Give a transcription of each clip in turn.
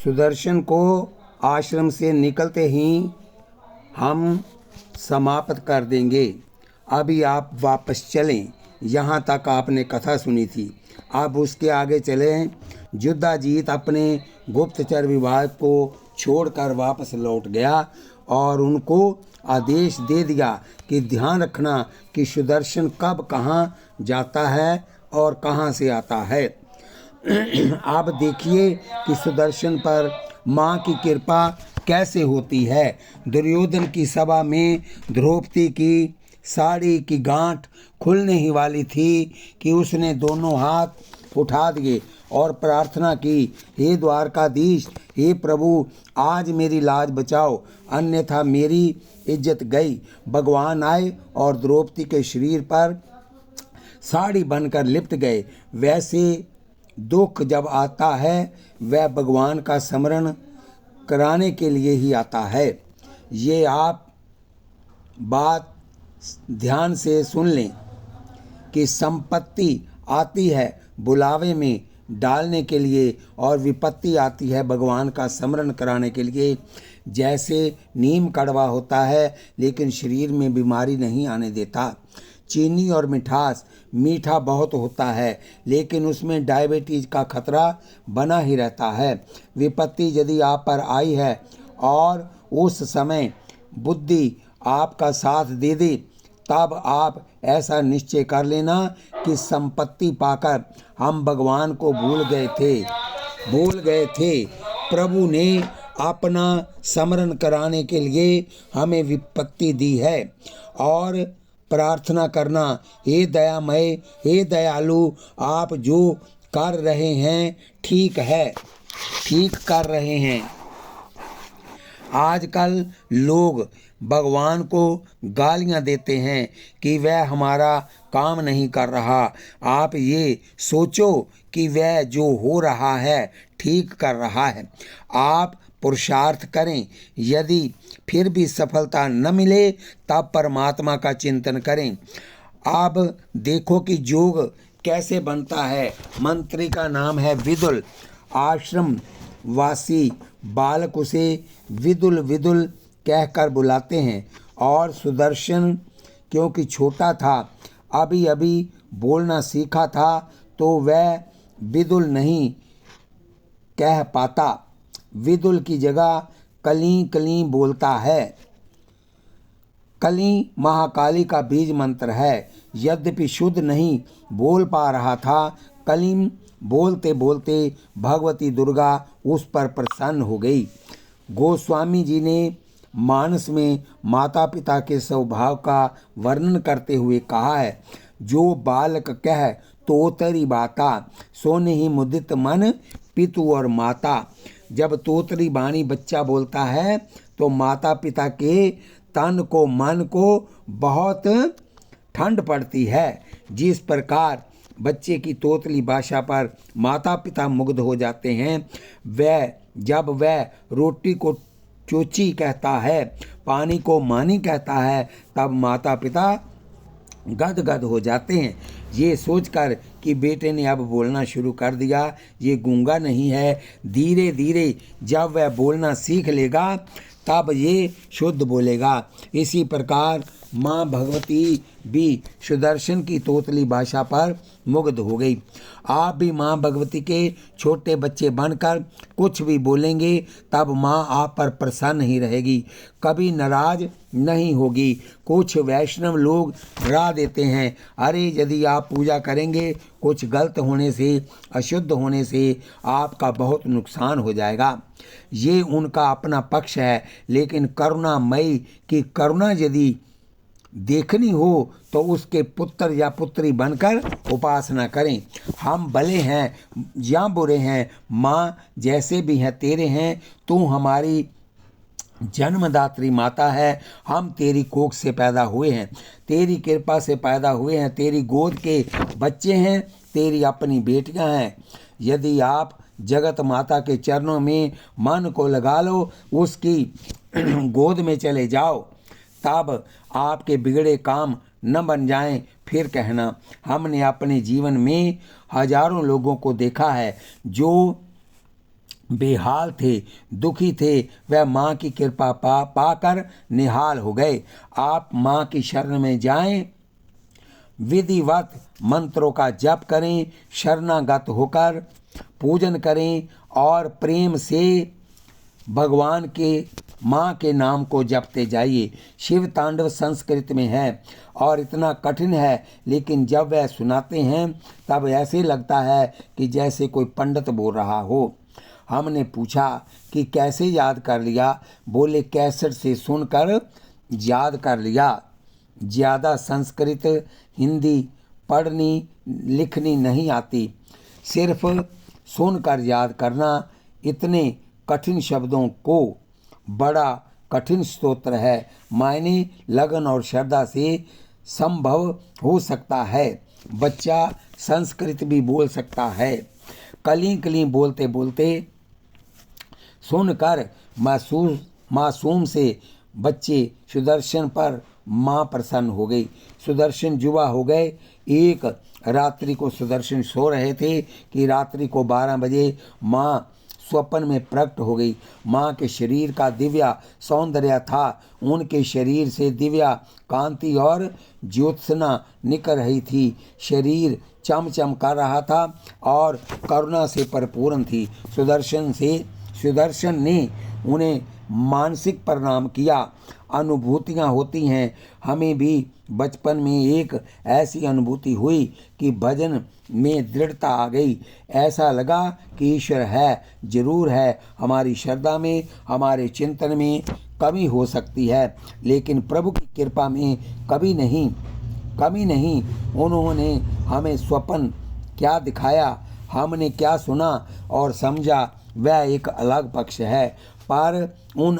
सुदर्शन को आश्रम से निकलते ही हम समाप्त कर देंगे। अभी आप वापस चलें। यहाँ तक आपने कथा सुनी थी, अब उसके आगे चलें। युद्धाजीत अपने गुप्तचर विभाग को छोड़कर वापस लौट गया और उनको आदेश दे दिया कि ध्यान रखना कि सुदर्शन कब कहाँ जाता है और कहाँ से आता है। आप देखिए कि सुदर्शन पर माँ की कृपा कैसे होती है। दुर्योधन की सभा में द्रौपदी की साड़ी की गांठ खुलने ही वाली थी कि उसने दोनों हाथ उठा दिए और प्रार्थना की, हे द्वारकाधीश, हे प्रभु, आज मेरी लाज बचाओ, अन्यथा मेरी इज्जत गई। भगवान आए और द्रौपदी के शरीर पर साड़ी बनकर लिपट गए। वैसे दुख जब आता है वह भगवान का स्मरण कराने के लिए ही आता है। ये आप बात ध्यान से सुन लें कि संपत्ति आती है बुलावे में डालने के लिए और विपत्ति आती है भगवान का स्मरण कराने के लिए। जैसे नीम कड़वा होता है लेकिन शरीर में बीमारी नहीं आने देता। चीनी और मिठास, मीठा बहुत होता है लेकिन उसमें डायबिटीज का खतरा बना ही रहता है। विपत्ति यदि आप पर आई है और उस समय बुद्धि आपका साथ दे दे, तब आप ऐसा निश्चय कर लेना कि संपत्ति पाकर हम भगवान को भूल गए थे। प्रभु ने अपना स्मरण कराने के लिए हमें विपत्ति दी है। और प्रार्थना करना, हे दयामय, हे दयालु, आप जो कर रहे हैं ठीक है, ठीक कर रहे हैं। आजकल लोग भगवान को गालियां देते हैं कि वह हमारा काम नहीं कर रहा। आप ये सोचो कि वह जो हो रहा है ठीक कर रहा है। आप पुरुषार्थ करें, यदि फिर भी सफलता न मिले तब परमात्मा का चिंतन करें। अब देखो कि योग कैसे बनता है। मंत्री का नाम है विदुल। आश्रम वासी बालक उसे विदुल विदुल कहकर बुलाते हैं और सुदर्शन क्योंकि छोटा था, अभी अभी बोलना सीखा था, तो वह विदुल नहीं कह पाता। विदुल की जगह कली कली बोलता है। कली महाकाली का बीज मंत्र है। यद्यपि शुद्ध नहीं बोल पा रहा था, कलीम बोलते बोलते भगवती दुर्गा उस पर प्रसन्न हो गई। गोस्वामी जी ने मानस में माता पिता के स्वभाव का वर्णन करते हुए कहा है, जो बालक कह तोतरी बाता, सोने ही मुदित मन पितु और माता। जब तोतरी बाणी बच्चा बोलता है तो माता पिता के तन को, मन को बहुत ठंड पड़ती है। जिस प्रकार बच्चे की तोतली भाषा पर माता पिता मुग्ध हो जाते हैं, जब वह रोटी को चोची कहता है, पानी को मानी कहता है, तब माता पिता गदगद हो जाते हैं। ये सोचकर कि बेटे ने अब बोलना शुरू कर दिया, ये गूंगा नहीं है। धीरे धीरे जब वह बोलना सीख लेगा तब ये शुद्ध बोलेगा। इसी प्रकार माँ भगवती भी सुदर्शन की तोतली भाषा पर मुग्ध हो गई। आप भी माँ भगवती के छोटे बच्चे बनकर कुछ भी बोलेंगे तब माँ आप पर प्रसन्न ही रहेगी, कभी नाराज नहीं होगी। कुछ वैष्णव लोग डरा देते हैं, अरे यदि आप पूजा करेंगे कुछ गलत होने से, अशुद्ध होने से आपका बहुत नुकसान हो जाएगा। ये उनका अपना पक्ष है, लेकिन करुणामयी की करुणा यदि देखनी हो तो उसके पुत्र या पुत्री बनकर उपासना करें। हम भले हैं या बुरे हैं, माँ जैसे भी हैं तेरे हैं। तू हमारी जन्मदात्री माता है, हम तेरी कोख से पैदा हुए हैं, तेरी कृपा से पैदा हुए हैं, तेरी गोद के बच्चे हैं, तेरी अपनी बेटियां हैं। यदि आप जगत माता के चरणों में मन को लगा लो, उसकी गोद में चले जाओ, तब आपके बिगड़े काम न बन जाएं। फिर कहना, हमने अपने जीवन में हजारों लोगों को देखा है जो बेहाल थे, दुखी थे, वह माँ की कृपा पाकर निहाल हो गए। आप माँ की शरण में जाएं, विधिवत मंत्रों का जप करें, शरणागत होकर पूजन करें और प्रेम से भगवान के माँ के नाम को जपते जाइए। शिव तांडव संस्कृत में है और इतना कठिन है, लेकिन जब वह सुनाते हैं तब ऐसे लगता है कि जैसे कोई पंडित बोल रहा हो। हमने पूछा कि कैसे याद कर लिया? बोले कैसेट से सुनकर याद कर लिया। ज़्यादा संस्कृत हिंदी पढ़नी लिखनी नहीं आती, सिर्फ सुनकर याद करना। इतने कठिन शब्दों को बड़ा कठिन स्तोत्र है, मायने लगन और श्रद्धा से संभव हो सकता है। बच्चा संस्कृत भी बोल सकता है। कली कली बोलते बोलते सुनकर मासूम से बच्चे सुदर्शन पर माँ प्रसन्न हो गई। सुदर्शन जुआ हो गए। एक रात्रि को सुदर्शन सो रहे थे कि रात्रि को 12 बजे माँ स्वप्न में प्रकट हो गई। माँ के शरीर का दिव्या सौंदर्य था, उनके शरीर से दिव्या कांति और ज्योत्सना निकल रही थी। शरीर चमचम कर रहा था और करुणा से परिपूर्ण थी। सुदर्शन ने उन्हें मानसिक प्रणाम किया। अनुभूतियाँ होती हैं, हमें भी बचपन में एक ऐसी अनुभूति हुई कि भजन में दृढ़ता आ गई। ऐसा लगा कि ईश्वर है, जरूर है। हमारी श्रद्धा में, हमारे चिंतन में कमी हो सकती है, लेकिन प्रभु की कृपा में कभी नहीं, कमी नहीं। उन्होंने हमें स्वप्न क्या दिखाया, हमने क्या सुना और समझा, वह एक अलग पक्ष है। पर उन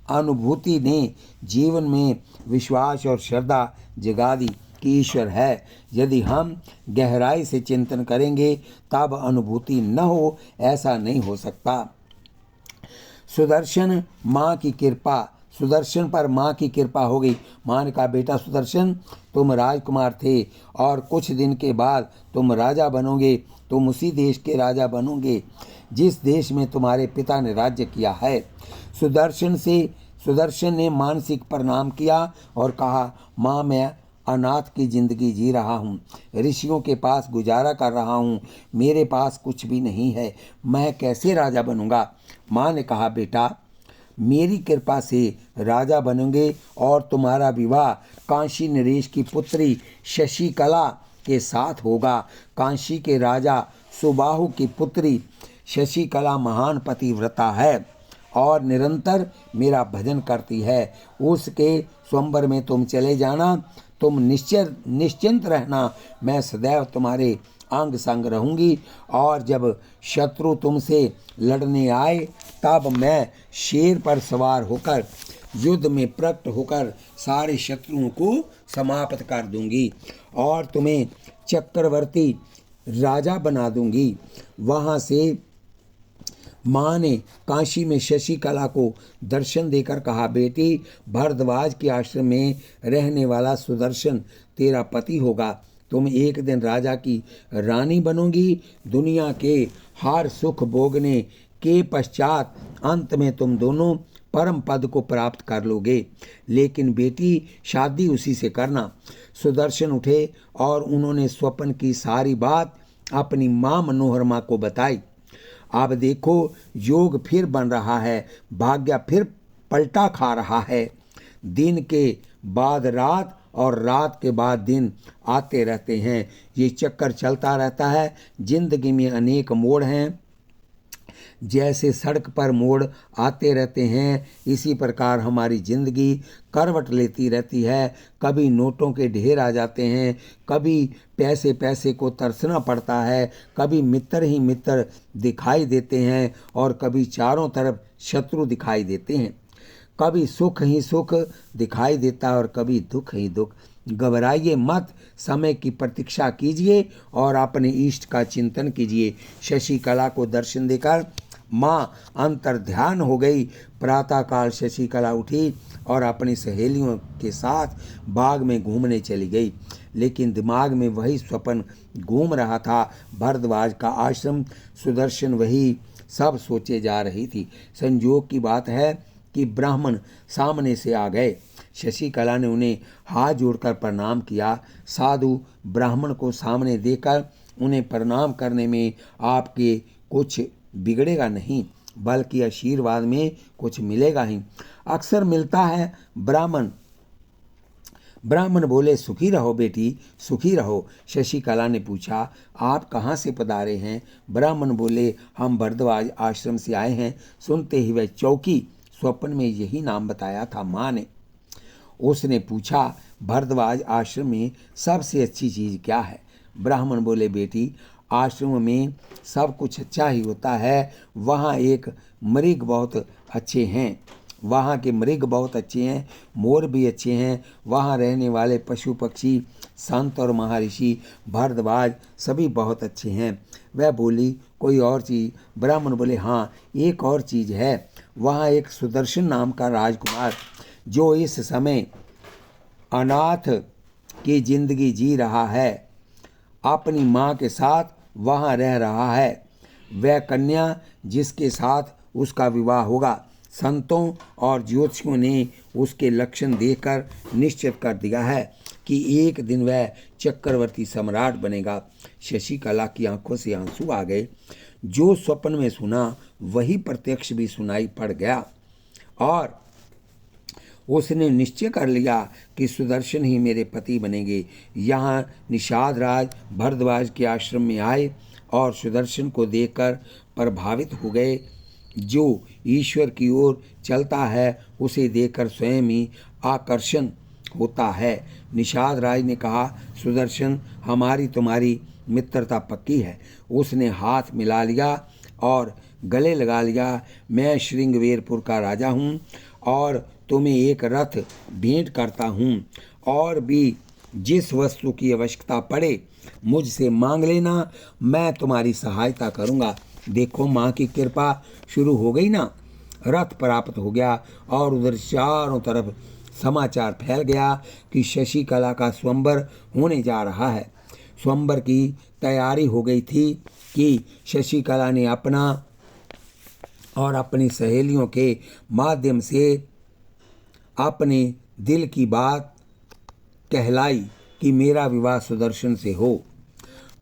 अनुभूति ने जीवन में विश्वास और श्रद्धा जगा दी कि ईश्वर है। यदि हम गहराई से चिंतन करेंगे तब अनुभूति न हो, ऐसा नहीं हो सकता। सुदर्शन पर माँ की कृपा हो गई। माँ ने कहा, बेटा सुदर्शन, तुम राजकुमार थे और कुछ दिन के बाद तुम राजा बनोगे। तुम उसी देश के राजा बनोगे जिस देश में तुम्हारे पिता ने राज्य किया है। सुदर्शन ने मानसिक प्रणाम किया और कहा, माँ, मैं अनाथ की जिंदगी जी रहा हूँ, ऋषियों के पास गुजारा कर रहा हूँ, मेरे पास कुछ भी नहीं है, मैं कैसे राजा बनूंगा? माँ ने कहा, बेटा, मेरी कृपा से राजा बनोगे और तुम्हारा विवाह काशी नरेश की पुत्री शशिकला के साथ होगा। काशी के राजा सुबाहु की पुत्री शशिकला महान पतिव्रता है और निरंतर मेरा भजन करती है। उसके स्वयंवर में तुम चले जाना, तुम निश्चिंत रहना, मैं सदैव तुम्हारे अंग संग रहूंगी और जब शत्रु तुमसे लड़ने आए तब मैं शेर पर सवार होकर युद्ध में प्रकट होकर सारे शत्रुओं को समाप्त कर दूंगी और तुम्हें चक्रवर्ती राजा बना दूंगी। वहाँ से माँ ने काशी में शशिकला को दर्शन देकर कहा, बेटी, भरद्वाज के आश्रम में रहने वाला सुदर्शन तेरा पति होगा। तुम एक दिन राजा की रानी बनोगी। दुनिया के हर सुख भोगने के पश्चात अंत में तुम दोनों परम पद को प्राप्त कर लोगे। लेकिन बेटी, शादी उसी से करना। सुदर्शन उठे और उन्होंने स्वप्न की सारी बात अपनी माँ मनोहरमा को बताई। अब देखो, योग फिर बन रहा है, भाग्य फिर पलटा खा रहा है। दिन के बाद रात और रात के बाद दिन आते रहते हैं, ये चक्कर चलता रहता है। जिंदगी में अनेक मोड़ हैं, जैसे सड़क पर मोड़ आते रहते हैं, इसी प्रकार हमारी ज़िंदगी करवट लेती रहती है। कभी नोटों के ढेर आ जाते हैं, कभी पैसे को तरसना पड़ता है, कभी मित्र ही मित्र दिखाई देते हैं और कभी चारों तरफ शत्रु दिखाई देते हैं। कभी सुख ही सुख दिखाई देता है और कभी दुख ही दुख। घबराइए मत, समय की प्रतीक्षा कीजिए और अपने इष्ट का चिंतन कीजिए। शशिकला को दर्शन देकर माँ अंतर ध्यान हो गई। प्रातःकाल शशिकला उठी और अपनी सहेलियों के साथ बाग में घूमने चली गई, लेकिन दिमाग में वही स्वप्न घूम रहा था। भरद्वाज का आश्रम, सुदर्शन वही सब सोचे जा रही थी। संयोग की बात है कि ब्राह्मण सामने से आ गए। शशिकला ने उन्हें हाथ जोड़कर प्रणाम किया। साधु ब्राह्मण को सामने देकर उन्हें प्रणाम करने में आपके कुछ बिगड़ेगा नहीं, बल्कि आशीर्वाद में कुछ मिलेगा ही। अक्सर मिलता है। ब्राह्मण बोले, सुखी रहो बेटी, सुखी रहो। शशिकला ने पूछा, आप कहाँ से पधारे हैं? ब्राह्मण बोले, हम भरद्वाज आश्रम से आए हैं। सुनते ही वह चौकी। स्वप्न में यही नाम बताया था माँ ने। उसने पूछा, भरद्वाज आश्रम में सबसे अच्छी चीज़ क्या है? ब्राह्मण बोले, बेटी, आश्रम में सब कुछ अच्छा ही होता है। वहाँ एक मृग बहुत अच्छे हैं, वहाँ के मृग बहुत अच्छे हैं, मोर भी अच्छे हैं। वहाँ रहने वाले पशु पक्षी, संत और महर्षि, भरद्वाज सभी बहुत अच्छे हैं। वह बोली, कोई और चीज़? ब्राह्मण बोले, हाँ, एक और चीज़ है। वहाँ एक सुदर्शन नाम का राजकुमार, जो इस समय अनाथ की जिंदगी जी रहा है, अपनी माँ के साथ वहाँ रह रहा है। वह कन्या जिसके साथ उसका विवाह होगा, संतों और ज्योतिषियों ने उसके लक्षण देखकर निश्चित कर दिया है कि एक दिन वह चक्रवर्ती सम्राट बनेगा। शशिकला की आंखों से आंसू आ गए। जो स्वप्न में सुना वही प्रत्यक्ष भी सुनाई पड़ गया और उसने निश्चय कर लिया कि सुदर्शन ही मेरे पति बनेंगे। यहाँ निषाद राज भरद्वाज के आश्रम में आए और सुदर्शन को देखकर प्रभावित हो गए। जो ईश्वर की ओर चलता है उसे देखकर स्वयं ही आकर्षण होता है। निषाद राज ने कहा, सुदर्शन, हमारी तुम्हारी मित्रता पक्की है। उसने हाथ मिला लिया और गले लगा लिया। मैं श्रृंगवेरपुर का राजा हूँ और तुम्हें एक रथ भेंट करता हूँ, और भी जिस वस्तु की आवश्यकता पड़े मुझसे मांग लेना, मैं तुम्हारी सहायता करूँगा। देखो, माँ की कृपा शुरू हो गई ना। रथ प्राप्त हो गया और उधर चारों तरफ समाचार फैल गया कि शशिकला का स्वयंवर होने जा रहा है। स्वयंवर की तैयारी हो गई थी कि शशिकला ने अपना और अपनी सहेलियों के माध्यम से अपने दिल की बात कहलाई कि मेरा विवाह सुदर्शन से हो।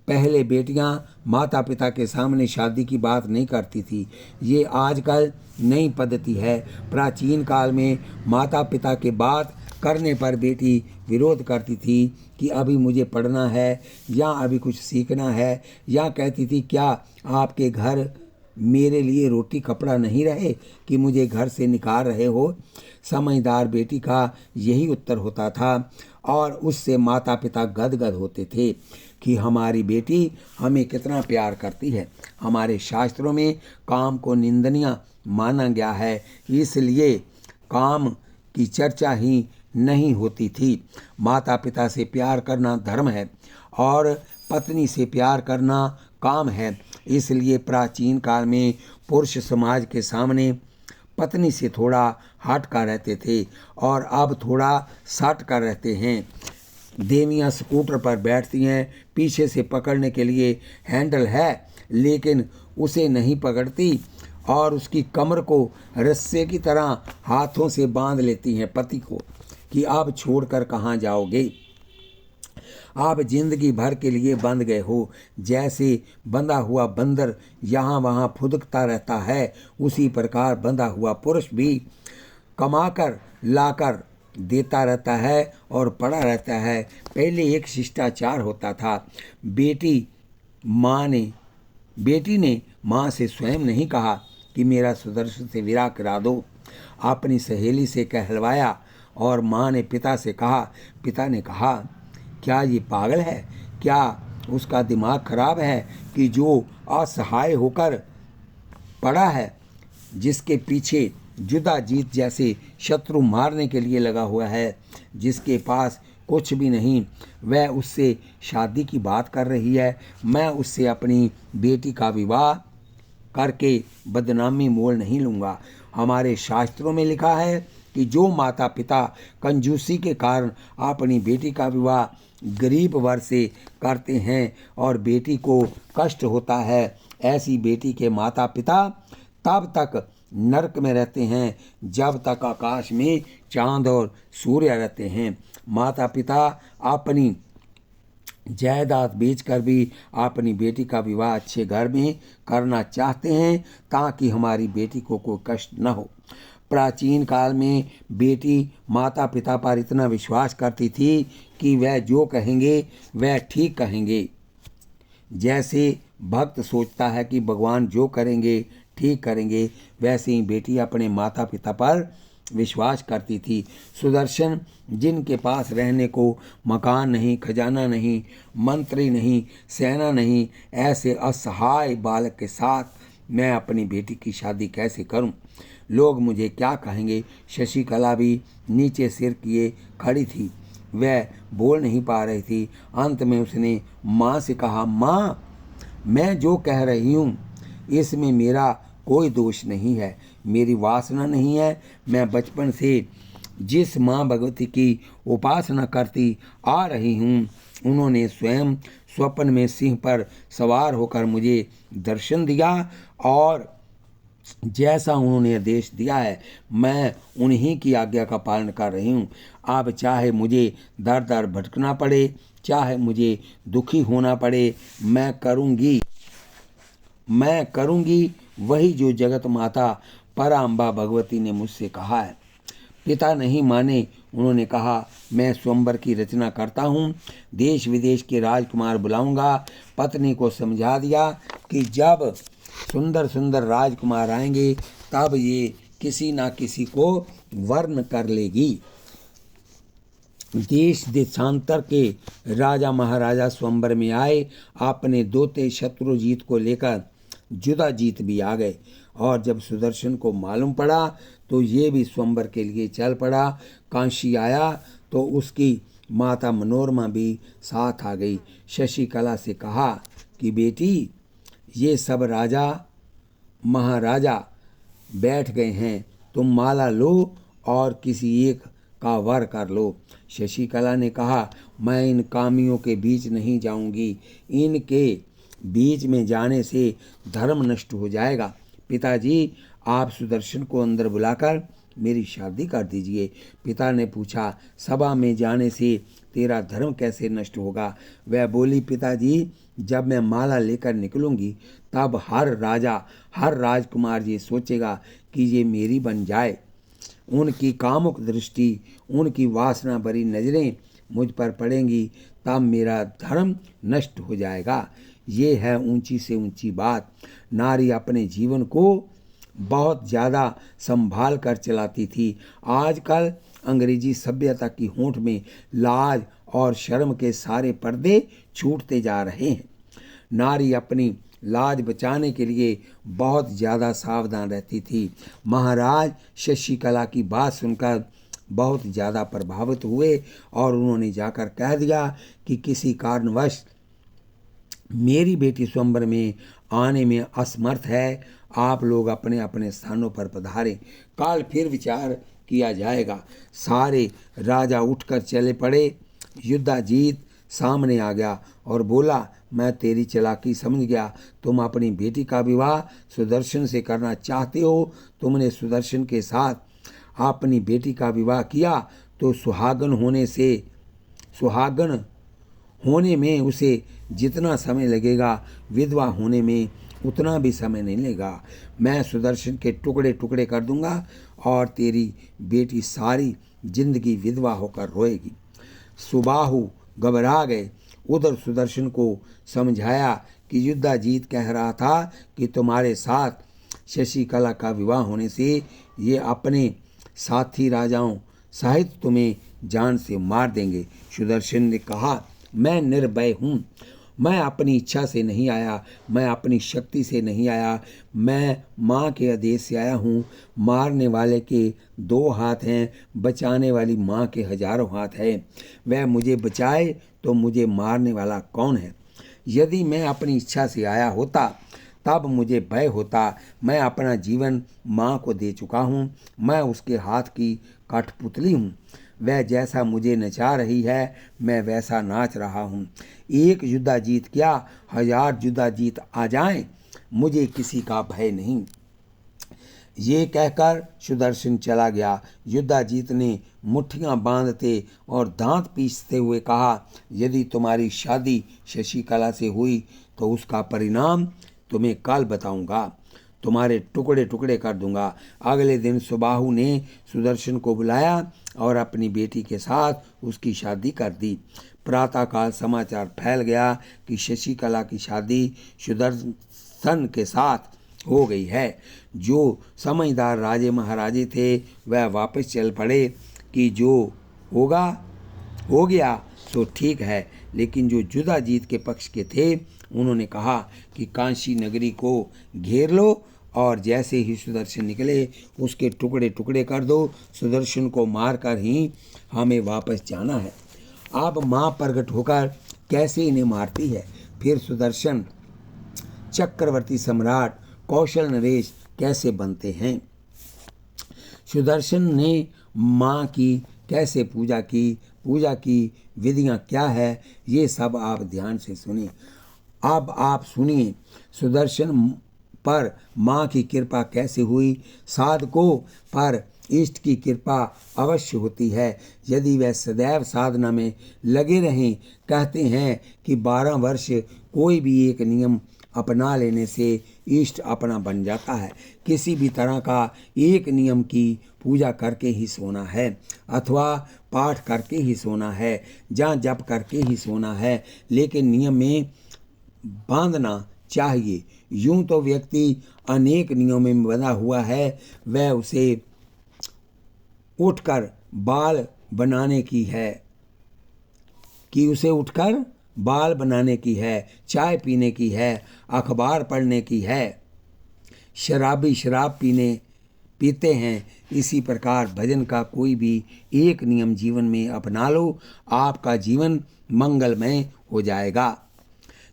पहले बेटियां माता पिता के सामने शादी की बात नहीं करती थी। ये आजकल नई पद्धति है। प्राचीन काल में माता पिता के बात करने पर बेटी विरोध करती थी कि अभी मुझे पढ़ना है या अभी कुछ सीखना है, या कहती थी, क्या आपके घर मेरे लिए रोटी कपड़ा नहीं रहे कि मुझे घर से निकाल रहे हो? समझदार बेटी का यही उत्तर होता था और उससे माता पिता गदगद होते थे कि हमारी बेटी हमें कितना प्यार करती है। हमारे शास्त्रों में काम को निंदनीय माना गया है, इसलिए काम की चर्चा ही नहीं होती थी। माता पिता से प्यार करना धर्म है और पत्नी से प्यार करना काम है। इसलिए प्राचीन काल में पुरुष समाज के सामने पत्नी से थोड़ा हट कर रहते थे और अब थोड़ा सट कर रहते हैं। देवियाँ स्कूटर पर बैठती हैं, पीछे से पकड़ने के लिए हैंडल है लेकिन उसे नहीं पकड़ती और उसकी कमर को रस्से की तरह हाथों से बांध लेती हैं पति को कि आप छोड़कर कहाँ जाओगे। आप जिंदगी भर के लिए बंध गए हो। जैसे बंधा हुआ बंदर यहाँ वहाँ फुदकता रहता है, उसी प्रकार बंधा हुआ पुरुष भी कमाकर लाकर देता रहता है और पड़ा रहता है। पहले एक शिष्टाचार होता था। बेटी ने माँ से स्वयं नहीं कहा कि मेरा सुदर्शन से विवाह करा दो। अपनी सहेली से कहलवाया और माँ ने पिता से कहा। पिता ने कहा, क्या ये पागल है? क्या उसका दिमाग खराब है कि जो असहाय होकर पड़ा है, जिसके पीछे जुदा जीत जैसे शत्रु मारने के लिए लगा हुआ है, जिसके पास कुछ भी नहीं, वह उससे शादी की बात कर रही है। मैं उससे अपनी बेटी का विवाह करके बदनामी मोल नहीं लूँगा। हमारे शास्त्रों में लिखा है कि जो माता पिता कंजूसी के कारण अपनी बेटी का विवाह गरीब वर से करते हैं और बेटी को कष्ट होता है, ऐसी बेटी के माता पिता तब तक नरक में रहते हैं जब तक आकाश में चांद और सूर्य रहते हैं। माता पिता अपनी जायदाद बेचकर भी अपनी बेटी का विवाह अच्छे घर में करना चाहते हैं ताकि हमारी बेटी को कोई कष्ट न हो। प्राचीन काल में बेटी माता पिता पर इतना विश्वास करती थी कि वह जो कहेंगे वह ठीक कहेंगे। जैसे भक्त सोचता है कि भगवान जो करेंगे ठीक करेंगे, वैसे ही बेटी अपने माता पिता पर विश्वास करती थी। सुदर्शन, जिनके पास रहने को मकान नहीं, खजाना नहीं, मंत्री नहीं, सेना नहीं, ऐसे असहाय बालक के साथ मैं अपनी बेटी की शादी कैसे करूं? लोग मुझे क्या कहेंगे? शशिकला भी नीचे सिर किए खड़ी थी। वह बोल नहीं पा रही थी। अंत में उसने माँ से कहा, माँ, मैं जो कह रही हूँ इसमें मेरा कोई दोष नहीं है, मेरी वासना नहीं है। मैं बचपन से जिस माँ भगवती की उपासना करती आ रही हूँ, उन्होंने स्वयं स्वप्न में सिंह पर सवार होकर मुझे दर्शन दिया और जैसा उन्होंने आदेश दिया है मैं उन्हीं की आज्ञा का पालन कर रही हूँ। अब चाहे मुझे दर दर भटकना पड़े, चाहे मुझे दुखी होना पड़े, मैं करूँगी वही जो जगत माता पराम्बा भगवती ने मुझसे कहा है। पिता नहीं माने। उन्होंने कहा, मैं स्वयंवर की रचना करता हूँ, देश विदेश के राजकुमार बुलाऊंगा। पत्नी को समझा दिया कि जब सुंदर सुंदर राजकुमार आएंगे तब ये किसी ना किसी को वर्ण कर लेगी। देश देशांतर के राजा महाराजा स्वयंवर में आए। अपने दोते शत्रुजीत को लेकर जुदाजीत भी आ गए और जब सुदर्शन को मालूम पड़ा तो ये भी स्वयंवर के लिए चल पड़ा। कांशी आया तो उसकी माता मनोरमा भी साथ आ गई। शशिकला से कहा कि बेटी, ये सब राजा महाराजा बैठ गए हैं, तुम माला लो और किसी एक का वर कर लो। शशिकला ने कहा, मैं इन कामियों के बीच नहीं जाऊंगी, इनके बीच में जाने से धर्म नष्ट हो जाएगा। पिताजी, आप सुदर्शन को अंदर बुलाकर मेरी शादी कर दीजिए। पिता ने पूछा, सभा में जाने से तेरा धर्म कैसे नष्ट होगा? वह बोली, पिताजी, जब मैं माला लेकर निकलूंगी तब हर राजा, हर राजकुमार ये सोचेगा कि ये मेरी बन जाए। उनकी कामुक दृष्टि, उनकी वासना भरी नजरें मुझ पर पड़ेंगी, तब मेरा धर्म नष्ट हो जाएगा। ये है ऊंची से ऊंची बात। नारी अपने जीवन को बहुत ज़्यादा संभाल कर चलाती थी। आजकल अंग्रेजी सभ्यता की होंठ में लाज और शर्म के सारे पर्दे छूटते जा रहे हैं। नारी अपनी लाज बचाने के लिए बहुत ज़्यादा सावधान रहती थी। महाराज शशिकला की बात सुनकर बहुत ज़्यादा प्रभावित हुए और उन्होंने जाकर कह दिया कि किसी कारणवश मेरी बेटी स्वयंवर में आने में असमर्थ है। आप लोग अपने अपने स्थानों पर पधारें, काल फिर विचार किया जाएगा। सारे राजा उठकर चले पड़े। युद्धाजीत सामने आ गया और बोला, मैं तेरी चालाकी समझ गया। तुम अपनी बेटी का विवाह सुदर्शन से करना चाहते हो। तुमने सुदर्शन के साथ अपनी बेटी का विवाह किया तो सुहागन होने में उसे जितना समय लगेगा, विधवा होने में उतना भी समय नहीं लगेगा। मैं सुदर्शन के टुकड़े टुकड़े कर दूंगा और तेरी बेटी सारी जिंदगी विधवा होकर रोएगी। सुबाहु घबरा गए। उधर सुदर्शन को समझाया कि युद्धाजीत कह रहा था कि तुम्हारे साथ शशिकला का विवाह होने से ये अपने साथी राजाओं सहित तुम्हें जान से मार देंगे। सुदर्शन ने कहा, मैं निर्भय हूँ, मैं अपनी इच्छा से नहीं आया, मैं अपनी शक्ति से नहीं आया, मैं माँ के आदेश से आया हूँ। मारने वाले के 2 हाथ हैं, बचाने वाली माँ के हजारों हाथ हैं। वह मुझे बचाए तो मुझे मारने वाला कौन है? यदि मैं अपनी इच्छा से आया होता तब मुझे भय होता। मैं अपना जीवन माँ को दे चुका हूँ, मैं उसके हाथ की कठपुतली हूँ। वह जैसा मुझे नचा रही है मैं वैसा नाच रहा हूँ। एक युद्धाजीत क्या 1000 युद्धाजीत आ जाएं, मुझे किसी का भय नहीं। ये कहकर सुदर्शन चला गया। युद्धाजीत ने मुट्ठियां बांधते और दांत पीसते हुए कहा, यदि तुम्हारी शादी शशिकला से हुई तो उसका परिणाम तुम्हें कल बताऊंगा, तुम्हारे टुकड़े टुकड़े कर दूंगा। अगले दिन सुबाहु ने सुदर्शन को बुलाया और अपनी बेटी के साथ उसकी शादी कर दी। प्रातःकाल समाचार फैल गया कि शशिकला की शादी सुदर्शन के साथ हो गई है। जो समझदार राजे महाराजे थे वह वापस चल पड़े कि जो होगा हो गया सो ठीक है, लेकिन जो युद्धाजीत के पक्ष के थे उन्होंने कहा कि काशी नगरी को घेर लो और जैसे ही सुदर्शन निकले उसके टुकड़े टुकड़े कर दो। सुदर्शन को मारकर ही हमें वापस जाना है। अब माँ प्रकट होकर कैसे इन्हें मारती है, फिर सुदर्शन चक्रवर्ती सम्राट कौशल नरेश कैसे बनते हैं। सुदर्शन ने माँ की कैसे पूजा की विधियाँ क्या है, ये सब आप ध्यान से सुनिए। अब आप सुनिए सुदर्शन पर माँ की कृपा कैसे हुई। साधकों पर इष्ट की कृपा अवश्य होती है यदि वह सदैव साधना में लगे रहें। कहते हैं कि 12 वर्ष कोई भी एक नियम अपना लेने से इष्ट अपना बन जाता है। किसी भी तरह का एक नियम की पूजा करके ही सोना है अथवा पाठ करके ही सोना है, जहाँ जप करके ही सोना है, लेकिन नियम में बांधना चाहिए। यूं तो व्यक्ति अनेक नियमों में बंधा हुआ है, वह उसे उठकर बाल बनाने की है, चाय पीने की है, अखबार पढ़ने की है। शराबी शराब पीते हैं। इसी प्रकार भजन का कोई भी एक नियम जीवन में अपना लो, आपका जीवन मंगलमय हो जाएगा।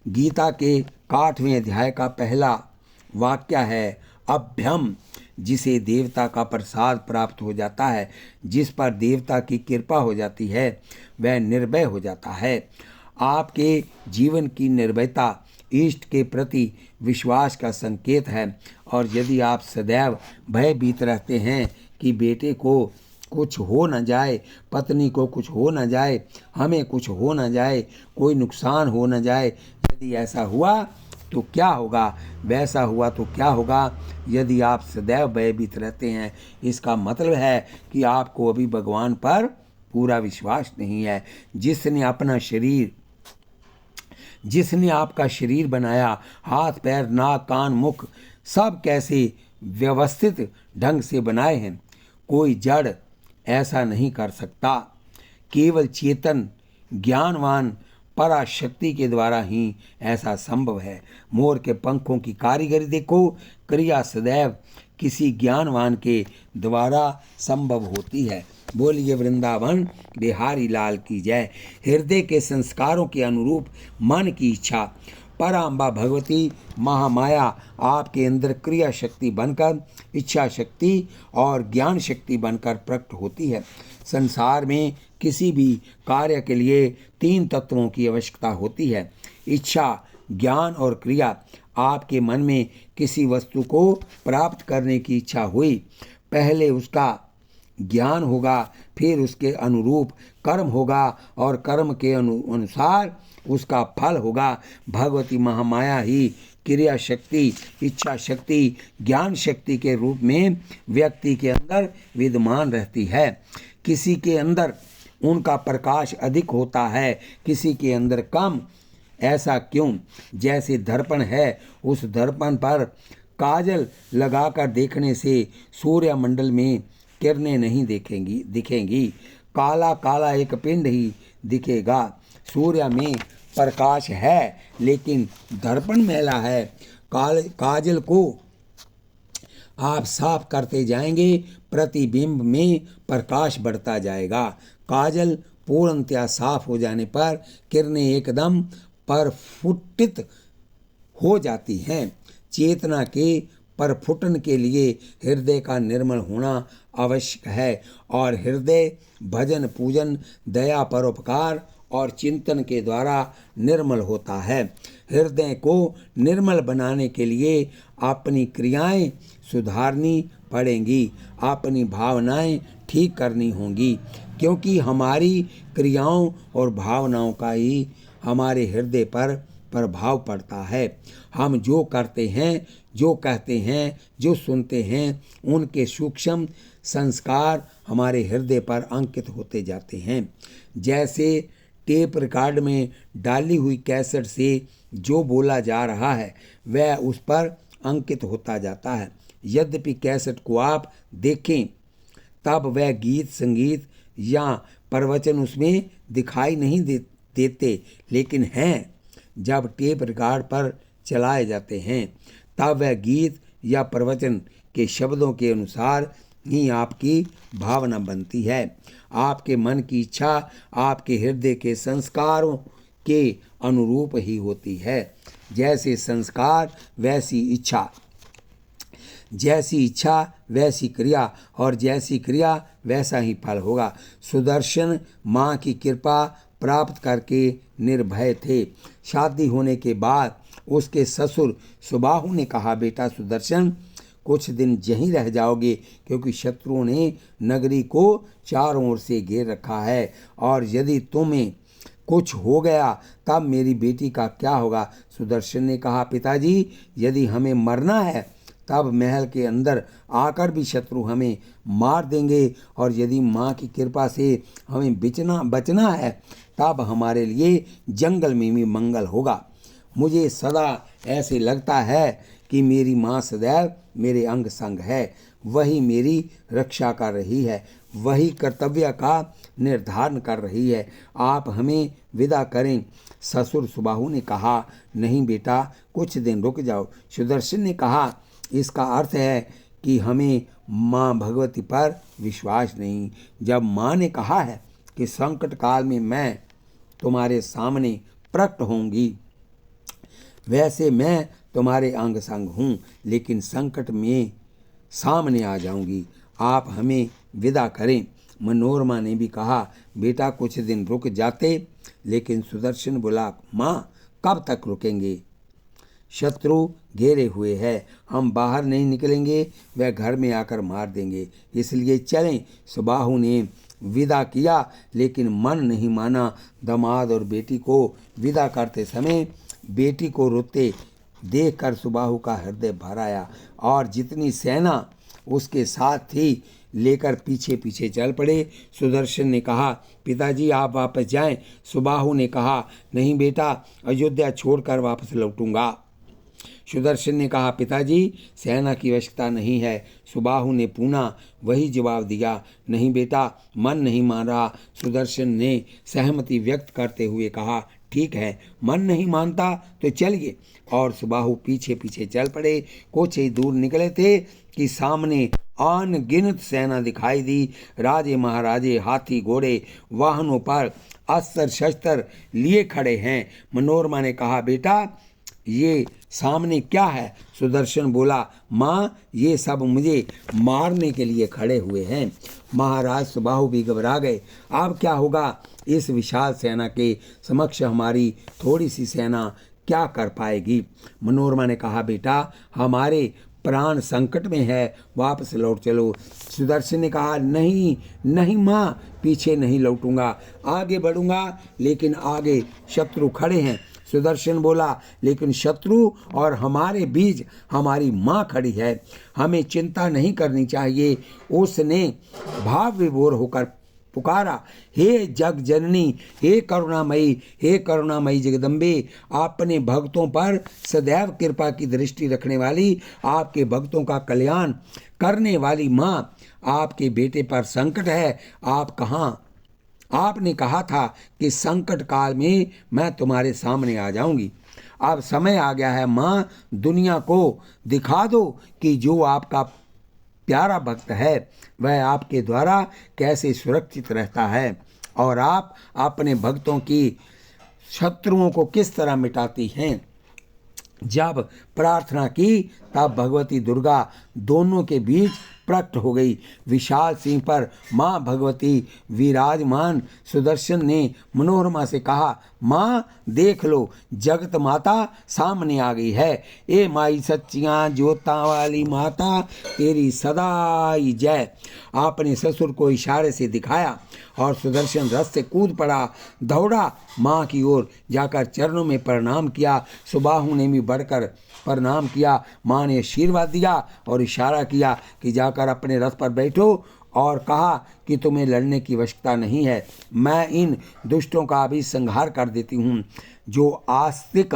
गीता के 8वें अध्याय का पहला वाक्य है अभ्यम, जिसे देवता का प्रसाद प्राप्त हो जाता है, जिस पर देवता की कृपा हो जाती है, वह निर्भय हो जाता है। आपके जीवन की निर्भयता इष्ट के प्रति विश्वास का संकेत है, और यदि आप सदैव भयभीत रहते हैं कि बेटे को कुछ हो न जाए, पत्नी को कुछ हो न जाए, हमें कुछ हो न जाए, कोई नुकसान हो न जाए, यदि ऐसा हुआ तो क्या होगा, वैसा हुआ तो क्या होगा, यदि आप सदैव भयभीत रहते हैं, इसका मतलब है कि आपको अभी भगवान पर पूरा विश्वास नहीं है। जिसने आपका शरीर बनाया, हाथ पैर नाक कान मुख सब कैसे व्यवस्थित ढंग से बनाए हैं, कोई जड़ ऐसा नहीं कर सकता। केवल चेतन ज्ञानवान पराशक्ति के द्वारा ही ऐसा संभव है। मोर के पंखों की कारीगरी देखो, क्रिया सदैव किसी ज्ञानवान के द्वारा संभव होती है। बोलिए वृंदावन बिहारी लाल की जय। हृदय के संस्कारों के अनुरूप मन की इच्छा पराम्बा भगवती महामाया आपके अंदर क्रिया शक्ति बनकर, इच्छा शक्ति और ज्ञान शक्ति बनकर प्रकट होती है। संसार में किसी भी कार्य के लिए 3 तत्वों की आवश्यकता होती है, इच्छा, ज्ञान और क्रिया। आपके मन में किसी वस्तु को प्राप्त करने की इच्छा हुई, पहले उसका ज्ञान होगा, फिर उसके अनुरूप कर्म होगा और कर्म के अनुसार उसका फल होगा। भगवती महामाया ही क्रिया शक्ति, इच्छा शक्ति, ज्ञान शक्ति के रूप में व्यक्ति के अंदर विद्यमान रहती है। किसी के अंदर उनका प्रकाश अधिक होता है, किसी के अंदर कम। ऐसा क्यों? जैसे दर्पण है, उस दर्पण पर काजल लगाकर देखने से सूर्यमंडल में किरणें नहीं दिखेंगी, काला काला एक पिंड ही दिखेगा। सूर्य में प्रकाश है लेकिन दर्पण मैला है। काजल को आप साफ करते जाएंगे, प्रतिबिंब में प्रकाश बढ़ता जाएगा। काजल पूर्णतया साफ हो जाने पर किरणें एकदम प्रफुट्टित हो जाती हैं। चेतना के प्रफुटन के लिए हृदय का निर्मल होना आवश्यक है, और हृदय भजन पूजन, दया, परोपकार और चिंतन के द्वारा निर्मल होता है। हृदय को निर्मल बनाने के लिए अपनी क्रियाएं सुधारनी पड़ेंगी, अपनी भावनाएं ठीक करनी होंगी, क्योंकि हमारी क्रियाओं और भावनाओं का ही हमारे हृदय पर प्रभाव पड़ता है। हम जो करते हैं, जो कहते हैं, जो सुनते हैं, उनके सूक्ष्म संस्कार हमारे हृदय पर अंकित होते जाते हैं। जैसे टेप रिकॉर्ड में डाली हुई कैसेट से जो बोला जा रहा है वह उस पर अंकित होता जाता है। यद्यपि कैसेट को आप देखें तब वह गीत संगीत या प्रवचन उसमें दिखाई नहीं देते, लेकिन हैं जब टेप रिकॉर्ड पर चलाए जाते हैं तब वह गीत या प्रवचन के शब्दों के अनुसार ही आपकी भावना बनती है। आपके मन की इच्छा आपके हृदय के संस्कारों के अनुरूप ही होती है। जैसे संस्कार वैसी इच्छा, जैसी इच्छा वैसी क्रिया, और जैसी क्रिया वैसा ही फल होगा। सुदर्शन माँ की कृपा प्राप्त करके निर्भय थे। शादी होने के बाद उसके ससुर सुबाहु ने कहा, बेटा सुदर्शन, कुछ दिन यहीं रह जाओगे, क्योंकि शत्रुओं ने नगरी को चारों ओर से घेर रखा है, और यदि तुम्हें कुछ हो गया तब मेरी बेटी का क्या होगा। सुदर्शन ने कहा, पिताजी, यदि हमें मरना है तब महल के अंदर आकर भी शत्रु हमें मार देंगे, और यदि माँ की कृपा से हमें बचना है तब हमारे लिए जंगल में भी मंगल होगा। मुझे सदा ऐसे लगता है कि मेरी माँ सदैव मेरे अंग संग है, वही मेरी रक्षा कर रही है, वही कर्तव्य का निर्धारण कर रही है। आप हमें विदा करें। ससुर सुबाहु ने कहा, नहीं बेटा, कुछ दिन रुक जाओ। सुदर्शन ने कहा, इसका अर्थ है कि हमें माँ भगवती पर विश्वास नहीं। जब माँ ने कहा है कि संकट काल में मैं तुम्हारे सामने प्रकट होंगी, वैसे मैं तुम्हारे अंग संग हूँ, लेकिन संकट में सामने आ जाऊंगी। आप हमें विदा करें। मनोरमा ने भी कहा, बेटा कुछ दिन रुक जाते, लेकिन सुदर्शन बोला, माँ कब तक रुकेंगे? शत्रु घेरे हुए हैं, हम बाहर नहीं निकलेंगे, वह घर में आकर मार देंगे, इसलिए चलें। सुबाहु ने विदा किया, लेकिन मन नहीं माना। दामाद और बेटी को विदा करते समय बेटी को रोते देखकर सुबाहु का हृदय भर आया, और जितनी सेना उसके साथ थी लेकर पीछे पीछे चल पड़े। सुदर्शन ने कहा, पिताजी आप वापस जाएं। सुबाहु ने कहा, नहीं बेटा, अयोध्या छोड़कर वापस लौटूंगा। सुदर्शन ने कहा, पिताजी सेना की आवश्यकता नहीं है। सुबाहु ने पुनः वही जवाब दिया, नहीं बेटा, मन नहीं मान रहा। सुदर्शन ने सहमति व्यक्त करते हुए कहा, ठीक है, मन नहीं मानता तो चलिए। और सुबाहु पीछे पीछे चल पड़े। कुछ ही दूर निकले थे कि सामने अनगिनत सेना दिखाई दी। राजे महाराजे हाथी घोड़े वाहनों पर अस्त्र शस्त्र लिए खड़े हैं। मनोरमा ने कहा, बेटा ये सामने क्या है? सुदर्शन बोला, माँ ये सब मुझे मारने के लिए खड़े हुए हैं। महाराज सुबाहु भी घबरा गए। अब क्या होगा? इस विशाल सेना के समक्ष हमारी थोड़ी सी सेना क्या कर पाएगी? मनोरमा ने कहा, बेटा हमारे प्राण संकट में है, वापस लौट चलो। सुदर्शन ने कहा, नहीं नहीं माँ, पीछे नहीं लौटूंगा, आगे बढ़ूंगा, लेकिन आगे शत्रु खड़े हैं। सुदर्शन बोला, लेकिन शत्रु और हमारे बीच हमारी माँ खड़ी है, हमें चिंता नहीं करनी चाहिए। उसने भाव विभोर होकर पुकारा, हे जग जननी, हे करुणामयी जगदम्बे, अपने भक्तों पर सदैव कृपा की दृष्टि रखने वाली, आपके भक्तों का कल्याण करने वाली माँ, आपके बेटे पर संकट है। आप कहाँ? आपने कहा था कि संकट काल में मैं तुम्हारे सामने आ जाऊंगी। अब समय आ गया है माँ, दुनिया को दिखा दो कि जो आपका प्यारा भक्त है वह आपके द्वारा कैसे सुरक्षित रहता है, और आप अपने भक्तों की शत्रुओं को किस तरह मिटाती हैं। जब प्रार्थना की तब भगवती दुर्गा दोनों के बीच प्रकट हो गई। विशाल सिंह पर माँ भगवती विराजमान सुदर्शन ने मनोरमा से कहा, माँ देख लो, जगत माता सामने आ गई है। ए माई सच्चियाँ ज्योतां वाली माता, तेरी सदाई जय। आपने ससुर को इशारे से दिखाया और सुदर्शन रथ से कूद पड़ा, दौड़ा माँ की ओर, जाकर चरणों में प्रणाम किया। सुबाहु ने भी बढ़कर प्रणाम किया। माँ ने आशीर्वाद दिया और इशारा किया कि जाकर अपने रथ पर बैठो और कहा कि तुम्हें लड़ने की आवश्यकता नहीं है, मैं इन दुष्टों का अभी संहार कर देती हूँ। जो आस्तिक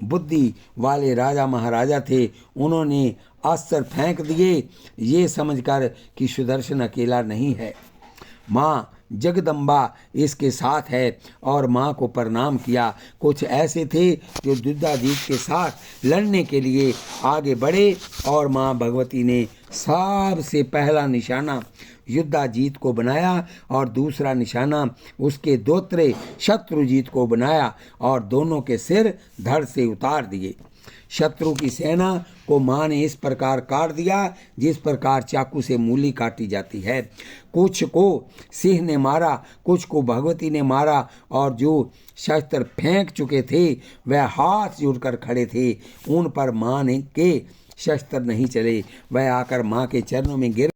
बुद्धि वाले राजा महाराजा थे, उन्होंने अस्त्र फेंक दिए, ये समझकर कि सुदर्शन अकेला नहीं है, माँ जगदम्बा इसके साथ है, और माँ को प्रणाम किया। कुछ ऐसे थे जो युद्धाजीत के साथ लड़ने के लिए आगे बढ़े और माँ भगवती ने सबसे पहला निशाना युद्धाजीत को बनाया और दूसरा निशाना उसके दोहरे शत्रुजीत को बनाया और दोनों के सिर धड़ से उतार दिए। शत्रु की सेना को माँ ने इस प्रकार काट दिया जिस प्रकार चाकू से मूली काटी जाती है। कुछ को सिंह ने मारा, कुछ को भगवती ने मारा, और जो शस्त्र फेंक चुके थे वह हाथ जोड़कर खड़े थे। उन पर माँ ने के शस्त्र नहीं चले। वह आकर माँ के चरणों में गिर